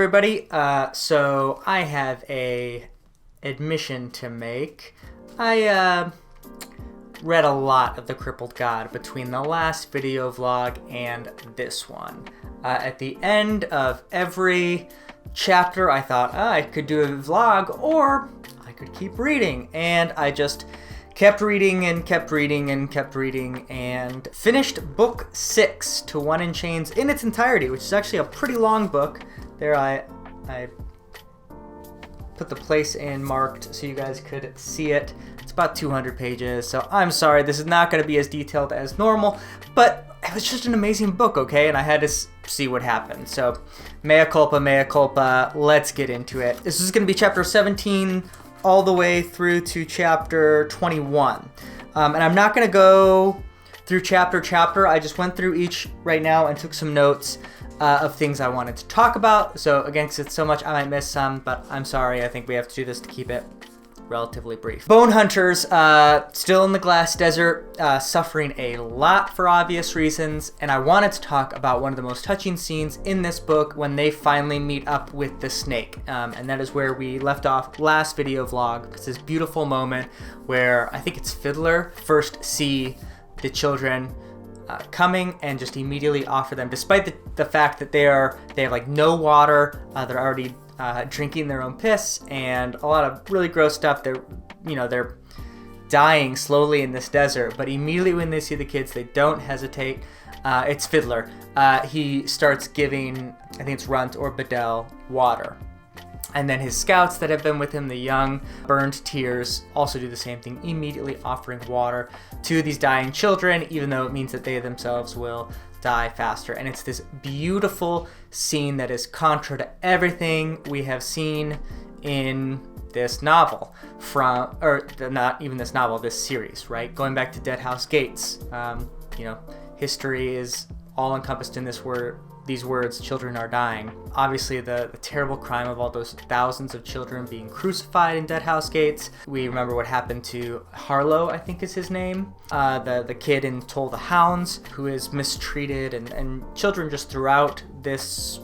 everybody. So I have a admission to make. I read a lot of the Crippled God between the last video vlog and this one. At the end of every chapter, I thought I could do a vlog or I could keep reading, and I just kept reading and kept reading and kept reading and finished book 6 to One in Chains in its entirety, which is actually a pretty long book. There I put the place in marked so you guys could see it. It's about 200 pages, so I'm sorry this is not going to be as detailed as normal, but it was just an amazing book, okay? And I had to see what happened. So mea culpa, let's get into it. This is going to be chapter 17 all the way through to chapter 21. And I'm not going to go through chapter. I just went through each right now and took some notes of things I wanted to talk about. So again, because it's so much, I might miss some, but I'm sorry. I think we have to do this to keep it relatively brief. Bone hunters, still in the glass desert, suffering a lot for obvious reasons, and I wanted to talk about one of the most touching scenes in this book when they finally meet up with the snake, and that is where we left off last video vlog. It's this beautiful moment where I think it's Fiddler first see the children coming and just immediately offer them, despite the fact that they have like no water, they're already drinking their own piss and a lot of really gross stuff. They're dying slowly in this desert, but immediately when they see the kids, they don't hesitate. It's Fiddler. He starts giving, I think it's Runt or Bedell, water. And then his scouts that have been with him, the young Burned Tears, also do the same thing, immediately offering water to these dying children, even though it means that they themselves will die faster. And it's this beautiful scene that is contra to everything we have seen in this novel, not even this novel, this series, right? Going back to Dead House Gates, history is all encompassed in these words, children are dying. Obviously, the terrible crime of all those thousands of children being crucified in Dead House Gates. We remember what happened to Harlow, I think is his name, the kid in Toll the Hounds, who is mistreated, and children just throughout this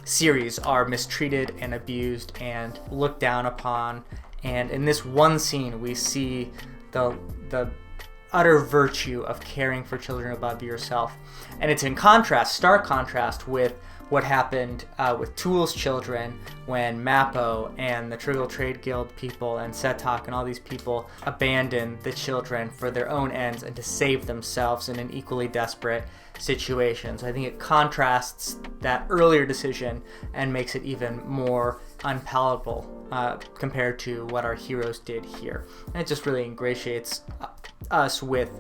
series are mistreated and abused and looked down upon. And in this one scene, we see the utter virtue of caring for children above yourself. And it's in contrast, stark contrast, with what happened with Tool's children when Mappo and the Trigal Trade Guild people and Setok and all these people abandoned the children for their own ends and to save themselves in an equally desperate situation. So I think it contrasts that earlier decision and makes it even more unpalatable compared to what our heroes did here. And it just really ingratiates us with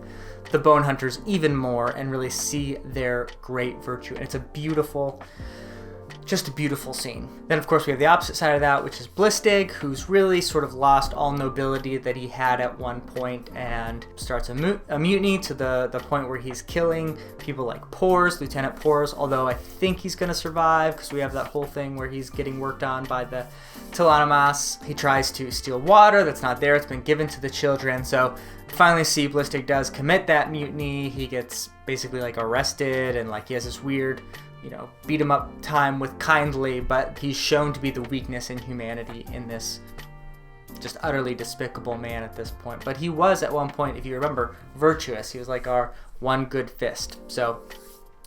the Bone Hunters even more and really see their great virtue. And it's just a beautiful scene. Then of course we have the opposite side of that, which is Blistig, who's really sort of lost all nobility that he had at one point and starts a mutiny to the point where he's killing people like Lieutenant Pors, although I think he's going to survive because we have that whole thing where he's getting worked on by the Tilanamas. He tries to steal water that's not there, it's been given to the children. So finally see Blistig does commit that mutiny. He gets basically like arrested and like he has this weird beat him up time with Kindly, but he's shown to be the weakness in humanity in this just utterly despicable man at this point. But he was at one point, if you remember, virtuous. He was like our one good fist. So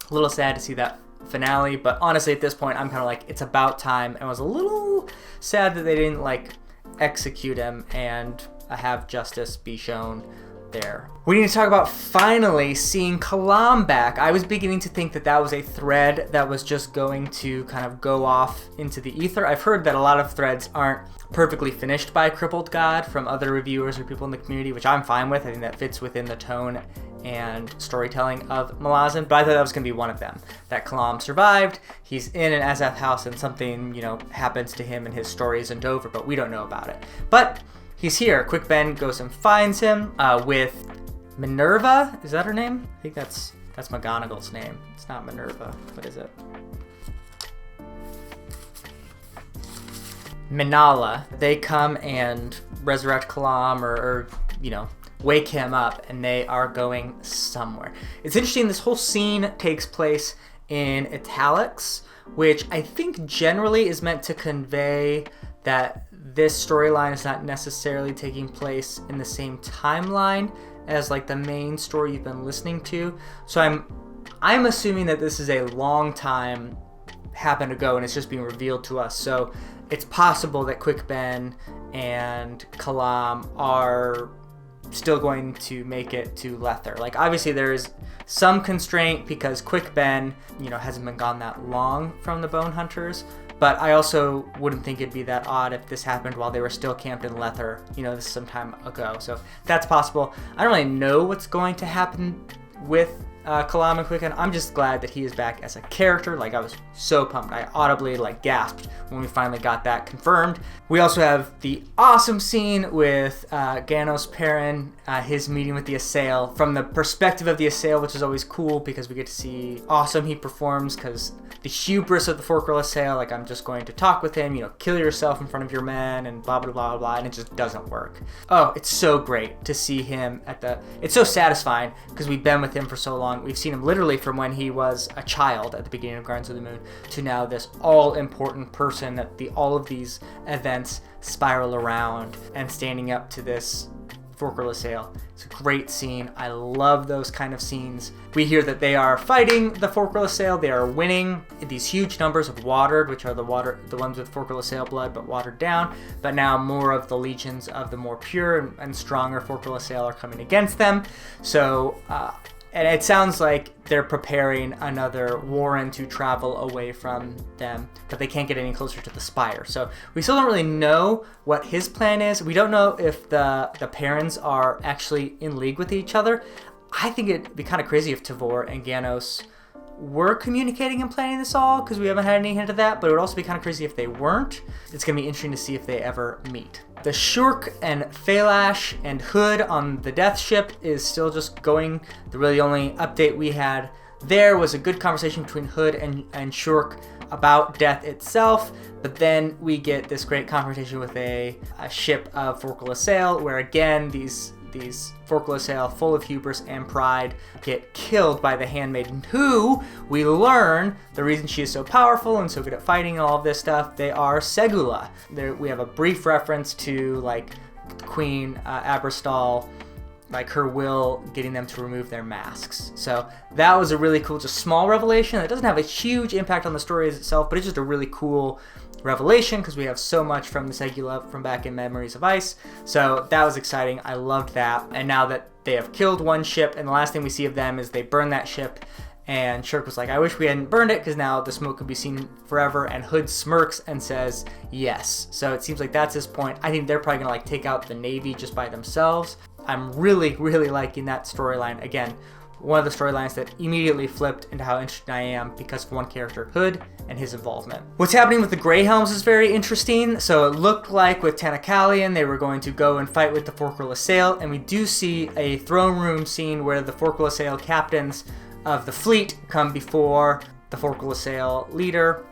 a little sad to see that finale, but honestly at this point I'm kind of like, it's about time, and I was a little sad that they didn't like execute him and have justice be shown there. We need to talk about finally seeing Kalam back. I was beginning to think that was a thread that was just going to kind of go off into the ether. I've heard that a lot of threads aren't perfectly finished by Crippled God from other reviewers or people in the community, which I'm fine with. I think that fits within the tone and storytelling of Malazan, but I thought that was going to be one of them. That Kalam survived, he's in an Azath house, and something, happens to him and his story isn't over, but we don't know about it. But he's here. Quick Ben goes and finds him with Minerva. Is that her name? I think that's McGonagall's name. It's not Minerva. What is it? Minala. They come and resurrect Kalam or wake him up, and they are going somewhere. It's interesting, this whole scene takes place in italics, which I think generally is meant to convey that this storyline is not necessarily taking place in the same timeline as like the main story you've been listening to. So I'm assuming that this is a long time happened ago and it's just being revealed to us. So it's possible that Quick Ben and Kalam are still going to make it to Lether. Like, obviously there is some constraint because Quick Ben, hasn't been gone that long from the Bone Hunters, but I also wouldn't think it'd be that odd if this happened while they were still camped in Lether, this is some time ago. So that's possible. I don't really know what's going to happen with Kalam and Quicken. I'm just glad that he is back as a character. Like, I was so pumped. I audibly gasped when we finally got that confirmed. We also have the awesome scene with Ganos Perrin, his meeting with the Assail from the perspective of the Assail, which is always cool because we get to see awesome he performs, because the hubris of the Forquil Assail, like, I'm just going to talk with him, kill yourself in front of your men and blah, blah, blah, blah, and it just doesn't work. Oh, it's so great to see him it's so satisfying because we've been with him for so long. We've seen him literally from when he was a child at the beginning of Guardians of the Moon to now this all-important person that all of these events spiral around and standing up to this Forquil Assail. It's a great scene. I love those kind of scenes. We hear that they are fighting the Forquil Assail. They are winning these huge numbers of watered, which are the ones with Forquil Assail blood, but watered down. But now more of the legions of the more pure and stronger Forquil Assail are coming against them. So, and it sounds like they're preparing another Warren to travel away from them, but they can't get any closer to the Spire. So we still don't really know what his plan is. We don't know if the Perrins are actually in league with each other. I think it'd be kind of crazy if Tavor and Ganos were communicating and planning this all, because we haven't had any hint of that, but it would also be kind of crazy if they weren't. It's going to be interesting to see if they ever meet. The Shurk and Felash and Hood on the Death Ship is still just going. The really only update we had there was a good conversation between Hood and Shurk about death itself, but then we get this great confrontation with a ship of Forquil Assail, where again these Forquil Assail, full of hubris and pride, get killed by the Handmaiden, who we learn the reason she is so powerful and so good at fighting and all of this stuff. They are Segula. We have a brief reference to Queen Abrastal, her will getting them to remove their masks. So that was a really cool, just small revelation that doesn't have a huge impact on the story itself, but it's just a really cool revelation because we have so much from the Segula from back in Memories of Ice. So that was exciting. I loved that. And now that they have killed one ship, and the last thing we see of them is they burn that ship, and Shurk was like, I wish we hadn't burned it because now the smoke could be seen forever. And Hood smirks and says yes. So it seems like that's his point. I think they're probably gonna take out the Navy just by themselves. I'm really, really liking that storyline. Again, one of the storylines that immediately flipped into how interested I am because of one character, Hood, and his involvement. What's happening with the Greyhelms is very interesting. So it looked like with Tanakalian, they were going to go and fight with the Forquil Assail, and we do see a throne room scene where the Forquil Assail captains of the fleet come before the Forquil Assail leader,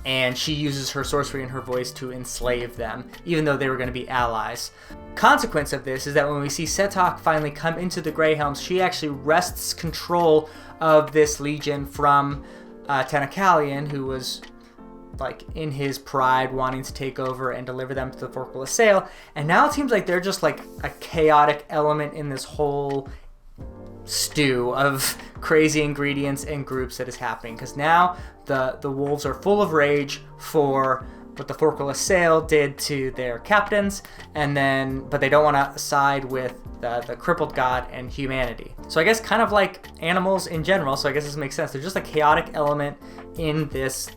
and she uses her sorcery and her voice to enslave them, even though they were going to be allies. Consequence of this is that when we see Setok finally come into the Greyhelms, she actually wrests control of this legion from Tanakalian, who was in his pride wanting to take over and deliver them to the Forquil Assail. And now it seems like they're just a chaotic element in this whole stew of crazy ingredients and groups that is happening, because now the wolves are full of rage for what the Forquil Assail did to their captains, but they don't want to side with the Crippled God and humanity. So I guess kind of like animals in general, so I guess this makes sense. They're just a chaotic element in this,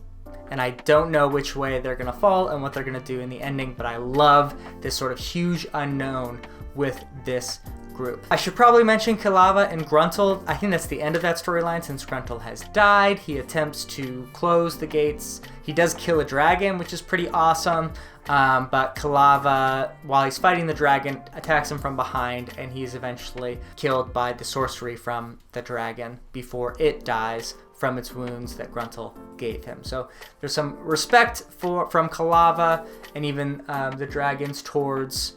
and I don't know which way they're going to fall and what they're going to do in the ending, but I love this sort of huge unknown with this group. I should probably mention Kilava and Gruntle. I think that's the end of that storyline since Gruntle has died. He attempts to close the gates. He does kill a dragon, which is pretty awesome, but Kilava, while he's fighting the dragon, attacks him from behind, and he's eventually killed by the sorcery from the dragon before it dies from its wounds that Gruntle gave him. So there's some respect from Kilava and even the dragons towards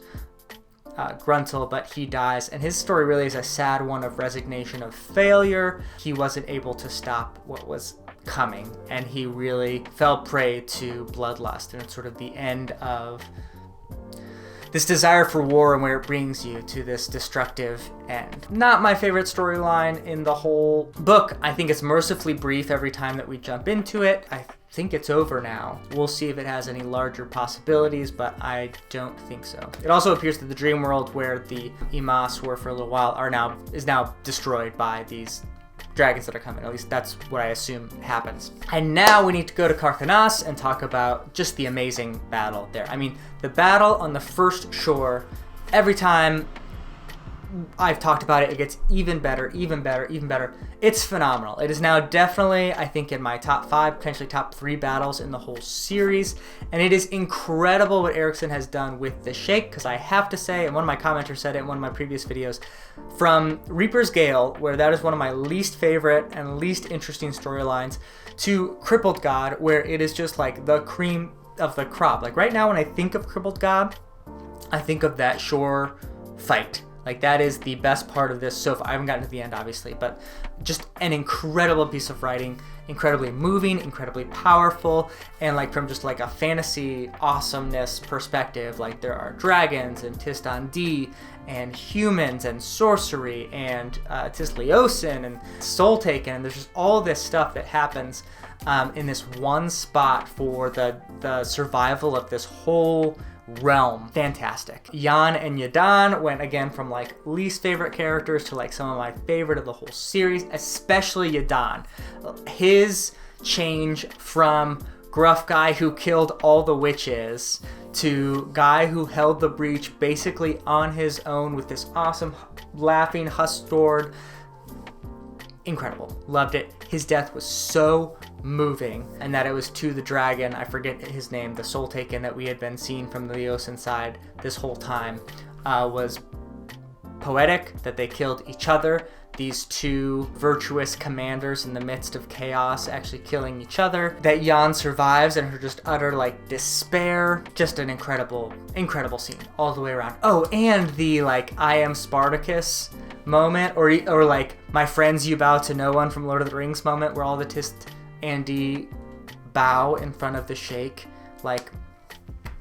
Gruntle, but he dies, and his story really is a sad one of resignation, of failure. He wasn't able to stop what was coming, and he really fell prey to bloodlust, and it's sort of the end of this desire for war and where it brings you to this destructive end. Not my favorite storyline in the whole book. I think it's mercifully brief every time that we jump into it. I think it's over now. We'll see if it has any larger possibilities, but I don't think so. It also appears that the dream world where the Imas were for a little while is now destroyed by these dragons that are coming. At least that's what I assume happens. And now we need to go to Carthanas and talk about just the amazing battle there. I mean, the battle on the first shore, every time I've talked about it, it gets even better, even better, even better. It's phenomenal. It is now definitely, I think, in my top 5, potentially top 3 battles in the whole series. And it is incredible what Erikson has done with the Shake, because I have to say, and one of my commenters said it in one of my previous videos, from Reaper's Gale, where that is one of my least favorite and least interesting storylines, to Crippled God, where it is just like the cream of the crop. Like right now when I think of Crippled God, I think of that shore fight. Like that is the best part of this so far. I haven't gotten to the end, obviously, but just an incredible piece of writing, incredibly moving, incredibly powerful, and like from just like a fantasy awesomeness perspective, like there are dragons and Tistan D and humans and sorcery and Tisleosin and Soul Taken, and there's just all this stuff that happens in this one spot for the survival of this whole realm. Fantastic. Jan and Yadan went again from like least favorite characters to like some of my favorite of the whole series, especially Yadan. His change from gruff guy who killed all the witches to guy who held the breach basically on his own with this awesome laughing Hustord. Incredible. Loved it. His death was so moving, and that it was to the dragon, I forget his name, the Soul Taken that we had been seeing from the Leosin side this whole time, was poetic, that they killed each other. These two virtuous commanders in the midst of chaos actually killing each other. That Jan survives and her just utter like despair. Just an incredible, incredible scene all the way around. Oh, and the like I am Spartacus moment, or like my friends you bow to no one from Lord of the Rings moment, where all the Tist and D bow in front of the Shake. Like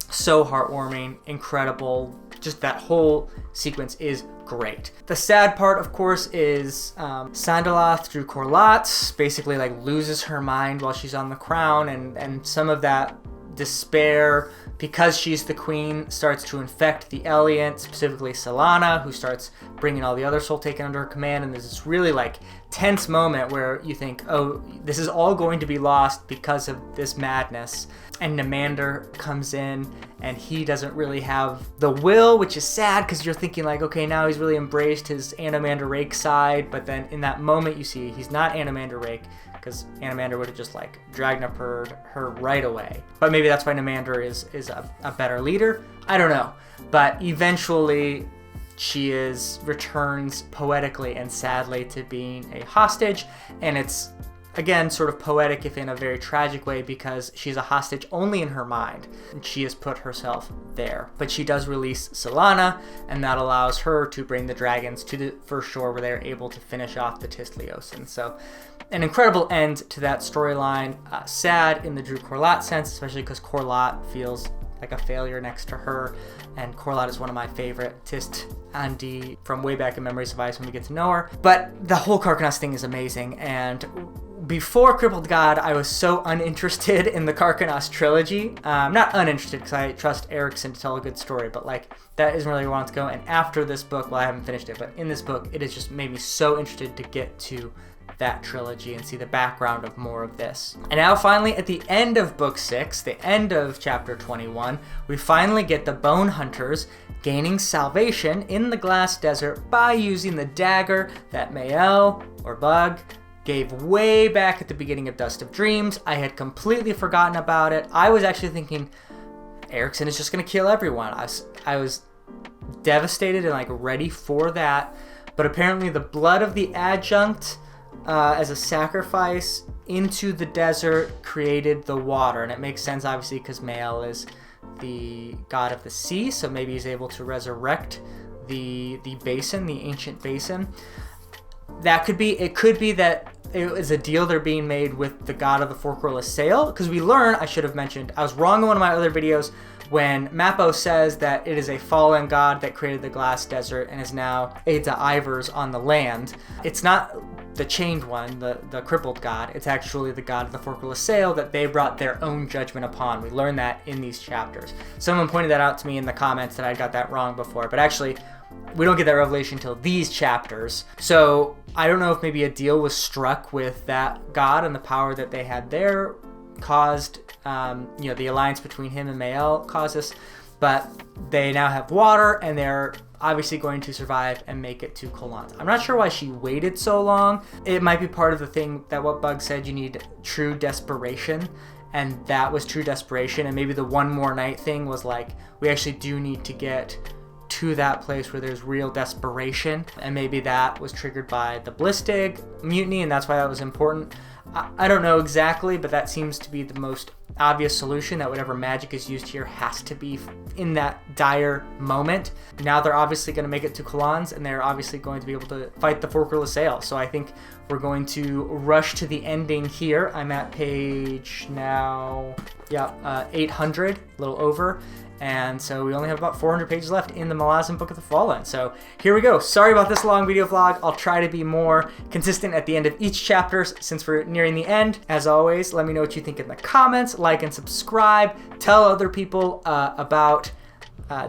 so heartwarming, incredible. Just that whole sequence is great. The sad part, of course, is Sandalath Drew Corlat basically like loses her mind while she's on the crown, and some of that despair, because she's the queen, starts to infect the Eliant, specifically Solana, who starts bringing all the other Soul Taken under her command, and there's this really like tense moment where you think, oh, this is all going to be lost because of this madness. And Namander comes in, and he doesn't really have the will, which is sad because you're thinking like, okay, now he's really embraced his Anomander Rake side, but then in that moment you see he's not Anomander Rake, because Anomander would have just like Dragnapur'd her right away. But maybe that's why Namander is a better leader. I don't know. But eventually she returns poetically and sadly to being a hostage, and it's again sort of poetic if in a very tragic way, because she's a hostage only in her mind, and she has put herself there. But she does release Solana, and that allows her to bring the dragons to the first shore where they're able to finish off the Tisleosin. So an incredible end to that storyline. Sad in the Drew Corlat sense, especially because Corlat feels like a failure next to her, and Corlat is one of my favorite Tist Andi from way back in Memories of Ice when we get to know her. But the whole Carcanos thing is amazing, and before Crippled God, I was so uninterested in the Carcanos trilogy. Not uninterested because I trust Erikson to tell a good story, but like that isn't really where I want to go. And after this book, well, I haven't finished it, but in this book, it has just made me so interested to get to that trilogy and see the background of more of this. And now finally, at the end of book 6, the end of chapter 21, we finally get the Bone Hunters gaining salvation in the Glass Desert by using the dagger that Mael, or Bug, gave way back at the beginning of Dust of Dreams. I had completely forgotten about it. I was actually thinking Erikson is just going to kill everyone. I was devastated and like ready for that. But apparently the blood of the adjunct as a sacrifice into the desert created the water. And it makes sense, obviously, because Mael is the god of the sea, so maybe he's able to resurrect the basin, the ancient basin. it could be that it was a deal they're being made with the god of the forkless sail, because we learn, I should have mentioned, I was wrong in one of my other videos when Mappo says that it is a fallen god that created the glass desert and is now Ada Ivers on the land. It's not the chained one, the crippled god. It's actually the god of the forkless sail that they brought their own judgment upon. We learn that in these chapters. Someone pointed that out to me in the comments that I got that wrong before, but actually we don't get that revelation until these chapters. So I don't know if maybe a deal was struck with that god and the power that they had there caused, the alliance between him and Mael caused this, but they now have water and they're obviously going to survive and make it to Kolans. I'm not sure why she waited so long. It might be part of the thing that what Bug said, you need true desperation, and that was true desperation, and maybe the one more night thing was like, we actually do need to get to that place where there's real desperation, and maybe that was triggered by the Blistig mutiny, and that's why that was important. I don't know exactly, but that seems to be the most obvious solution, that whatever magic is used here has to be in that dire moment. Now they're obviously going to make it to Kolans, and they're obviously going to be able to fight the forkless sail. So I think we're going to rush to the ending here. I'm at page now, 800, a little over. And so we only have about 400 pages left in the Malazan Book of the Fallen. So here we go. Sorry about this long video vlog. I'll try to be more consistent at the end of each chapter since we're nearing the end. As always, let me know what you think in the comments. Like and subscribe. Tell other people about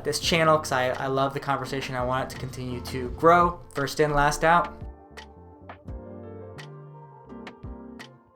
this channel, because I love the conversation. I want it to continue to grow. First in, last out.